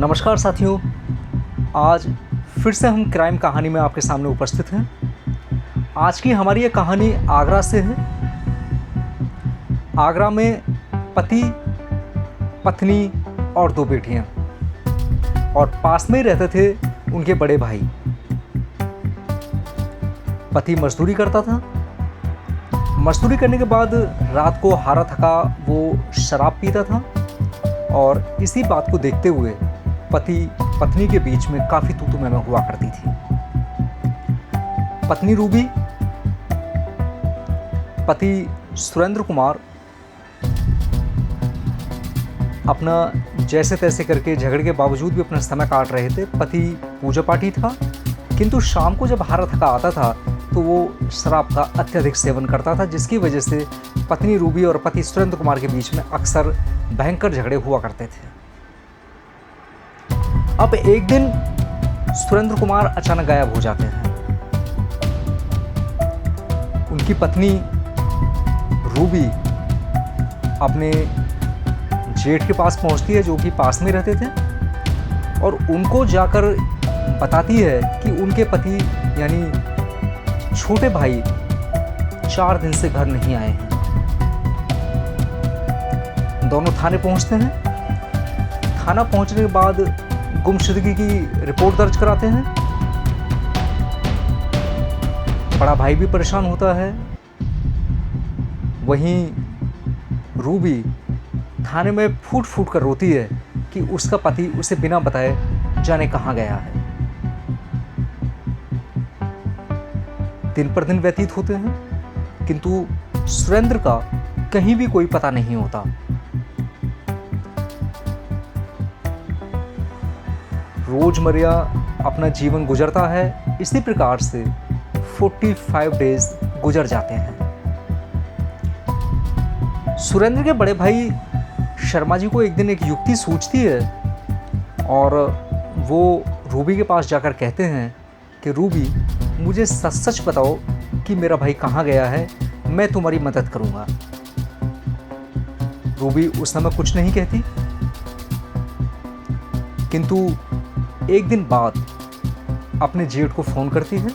नमस्कार साथियों, आज फिर से हम क्राइम कहानी में आपके सामने उपस्थित हैं। आज की हमारी ये कहानी आगरा से है। आगरा में पति, पत्नी और 2 बेटियां और पास में ही रहते थे उनके बड़े भाई। पति मजदूरी करता था। मजदूरी करने के बाद रात को हारा थका वो शराब पीता था और इसी बात को देखते हुए पति पत्नी के बीच में काफ़ी तू-तू मैं-मैं हुआ करती थी। पत्नी रूबी, पति सुरेंद्र कुमार अपना जैसे तैसे करके झगड़े के बावजूद भी अपना समय काट रहे थे। पति पूजा पाठी था, किंतु शाम को जब हारा थका आता था तो वो शराब का अत्यधिक सेवन करता था, जिसकी वजह से पत्नी रूबी और पति सुरेंद्र कुमार के बीच में अक्सर भयंकर झगड़े हुआ करते थे। अब एक दिन सुरेंद्र कुमार अचानक गायब हो जाते हैं। उनकी पत्नी रूबी अपने जेठ के पास पहुंचती है, जो कि पास में रहते थे, और उनको जाकर बताती है कि उनके पति यानी छोटे भाई 4 दिन से घर नहीं आए हैं। दोनों थाने पहुंचते हैं। थाना पहुंचने के बाद गुमशुदगी की रिपोर्ट दर्ज कराते हैं। बड़ा भाई भी परेशान होता है। वहीं रूबी थाने में फूट फूट कर रोती है कि उसका पति उसे बिना बताए जाने कहाँ गया है। दिन पर दिन व्यतीत होते हैं, किंतु सुरेंद्र का कहीं भी कोई पता नहीं होता। रोजमर्रा अपना जीवन गुजरता है। इसी प्रकार से 45 डेज गुजर जाते हैं। सुरेंद्र के बड़े भाई शर्मा जी को एक दिन एक युक्ति सूझती है और वो रूबी के पास जाकर कहते हैं कि रूबी, मुझे सच सच बताओ कि मेरा भाई कहाँ गया है, मैं तुम्हारी मदद करूँगा। रूबी उस समय कुछ नहीं कहती, किंतु एक दिन बाद अपने जेठ को फ़ोन करती है।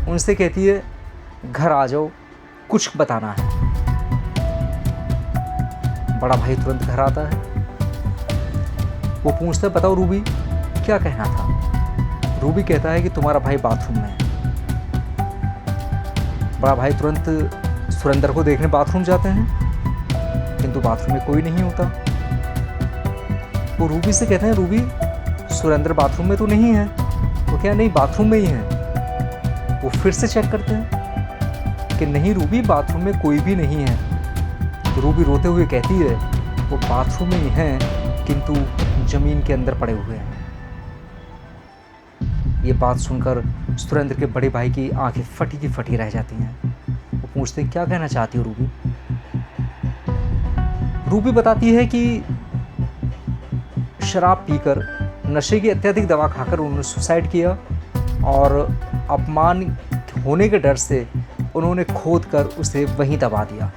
उनसे कहती है, घर आ जाओ, कुछ बताना है। बड़ा भाई तुरंत घर आता है। वो पूछता है, बताओ रूबी, क्या कहना था। रूबी कहता है कि तुम्हारा भाई बाथरूम में है। बड़ा भाई तुरंत सुरेंद्र को देखने बाथरूम जाते हैं, किंतु बाथरूम में कोई नहीं होता। वो रूबी से कहते हैं, रूबी, सुरेंद्र बाथरूम में तो नहीं है। वो क्या, नहीं, बाथरूम में ही है। वो फिर से चेक करते हैं कि नहीं रूबी, बाथरूम में कोई भी नहीं है। तो रूबी रोते हुए कहती है, वो बाथरूम में ही हैं, किंतु जमीन के अंदर पड़े हुए हैं। ये बात सुनकर सुरेंद्र के बड़े भाई की आंखें फटी की फटी रह जाती हैं। वो पूछते हैं, क्या कहना चाहती हो रूबी। रूबी बताती है कि शराब पीकर, नशे की अत्यधिक दवा खाकर उन्होंने सुसाइड किया और अपमान होने के डर से उन्होंने खोद कर उसे वहीं दबा दिया।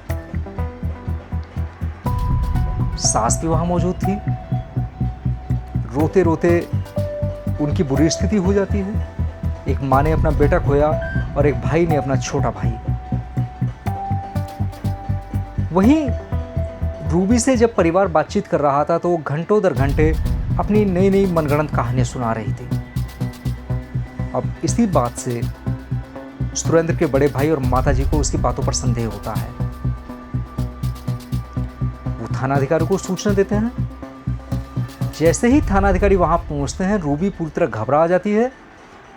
सास भी वहां मौजूद थी। रोते रोते उनकी बुरी स्थिति हो जाती है। एक माँ ने अपना बेटा खोया और एक भाई ने अपना छोटा भाई। वहीं रूबी से जब परिवार बातचीत कर रहा था तो वो घंटों दर घंटे अपनी नई नई मनगढ़ंत कहानियां सुना रही थी। अब इसी बात से सुरेंद्र के बड़े भाई और माताजी को उसकी बातों पर संदेह होता है। वो थानाधिकारी को सूचना देते हैं। जैसे ही थानाधिकारी वहां पहुंचते हैं, रूबी पूरी तरह घबरा जाती है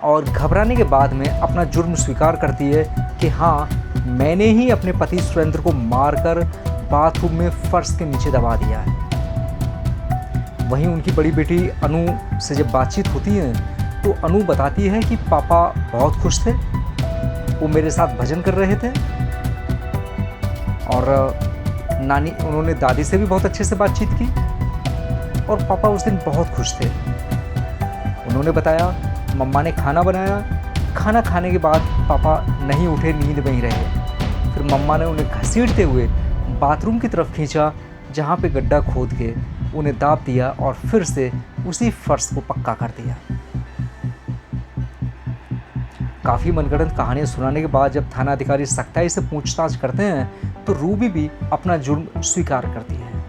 और घबराने के बाद में अपना जुर्म स्वीकार करती है कि हाँ, मैंने ही अपने पति सुरेंद्र को मारकर बाथरूम में फर्श के नीचे दबा दिया है। वहीं उनकी बड़ी बेटी अनु से जब बातचीत होती है तो अनु बताती है कि पापा बहुत खुश थे, वो मेरे साथ भजन कर रहे थे और नानी, उन्होंने दादी से भी बहुत अच्छे से बातचीत की और पापा उस दिन बहुत खुश थे। उन्होंने बताया, मम्मा ने खाना बनाया, खाना खाने के बाद पापा नहीं उठे, नींद में ही रहे। फिर मम्मा ने उन्हें घसीटते हुए बाथरूम की तरफ खींचा, जहाँ पे गड्ढा खोद के उन्हें दाब दिया और फिर से उसी फर्श को पक्का कर दिया। काफ़ी मनगढ़ंत कहानियां सुनाने के बाद जब थाना अधिकारी सख्ताई से पूछताछ करते हैं तो रूबी भी अपना जुर्म स्वीकार करती है,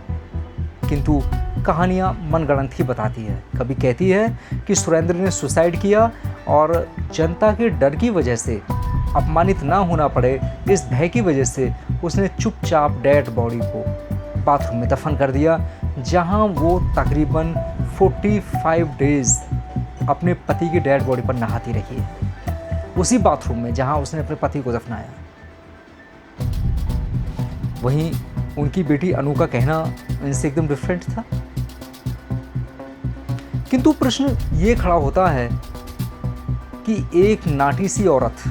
किंतु कहानियां मनगढ़ंत ही बताती है। कभी कहती है कि सुरेंद्र ने सुसाइड किया और जनता के डर की वजह से, अपमानित ना होना पड़े इस भय की वजह से उसने चुपचाप डेड बॉडी को बाथरूम में दफन कर दिया, जहां वो तकरीबन 45 डेज अपने पति की डेड बॉडी पर नहाती रही है, उसी बाथरूम में जहां उसने अपने पति को दफनाया। वहीं उनकी बेटी अनु का कहना इनसे एकदम डिफरेंट था। किंतु प्रश्न ये खड़ा होता है कि एक नाटी सी औरत,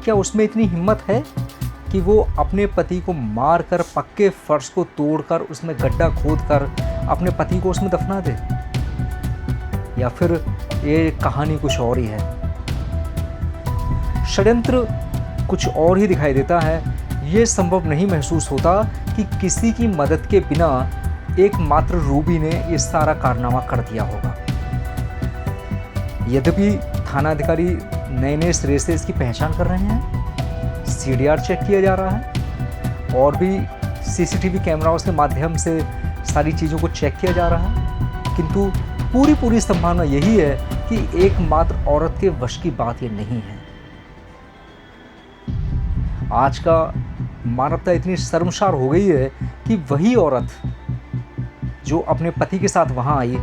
क्या उसमें इतनी हिम्मत है कि वो अपने पति को मारकर पक्के फर्श को तोड़कर उसमें गड्ढा खोदकर अपने पति को उसमें दफना दे? या फिर ये कहानी कुछ और ही है? षड्यंत्र कुछ और ही दिखाई देता है। ये संभव नहीं महसूस होता कि किसी की मदद के बिना एकमात्र रूबी ने ये सारा कारनामा कर दिया होगा। यद्यपि थाना अधिकारी नए नए सिरे से इसकी पहचान कर रहे हैं, सीडीआर चेक किया जा रहा है और भी सीसीटीवी कैमराओं के माध्यम से सारी चीज़ों को चेक किया जा रहा है, किंतु पूरी संभावना यही है कि एकमात्र औरत के वश की बात ये नहीं है। आज का मानवता इतनी शर्मसार हो गई है कि वही औरत जो अपने पति के साथ वहां आई,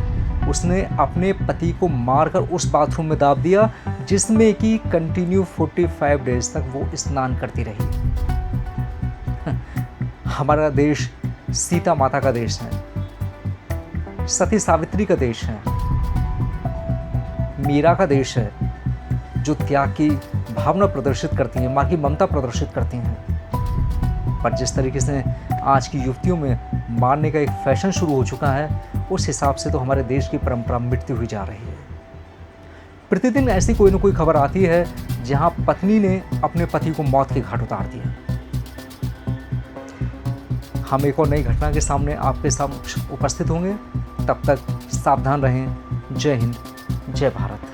उसने अपने पति को मारकर उस बाथरूम में दाब दिया जिसमें कि कंटिन्यू 45 डेज तक वो स्नान करती रही। हमारा देश सीता माता का देश है, सती सावित्री का देश है, मीरा का देश है, जो त्याग की भावना प्रदर्शित करती हैं, माँ की ममता प्रदर्शित करती हैं। पर जिस तरीके से आज की युवतियों में मारने का एक फैशन शुरू हो चुका है, उस हिसाब से तो हमारे देश की परंपरा मिटती हुई जा रही है। प्रतिदिन ऐसी कोई न कोई खबर आती है जहां पत्नी ने अपने पति को मौत के घाट उतार दिया। हम एक और नई घटना के सामने आपके समक्ष उपस्थित होंगे। तब तक सावधान रहें। जय हिंद, जय भारत।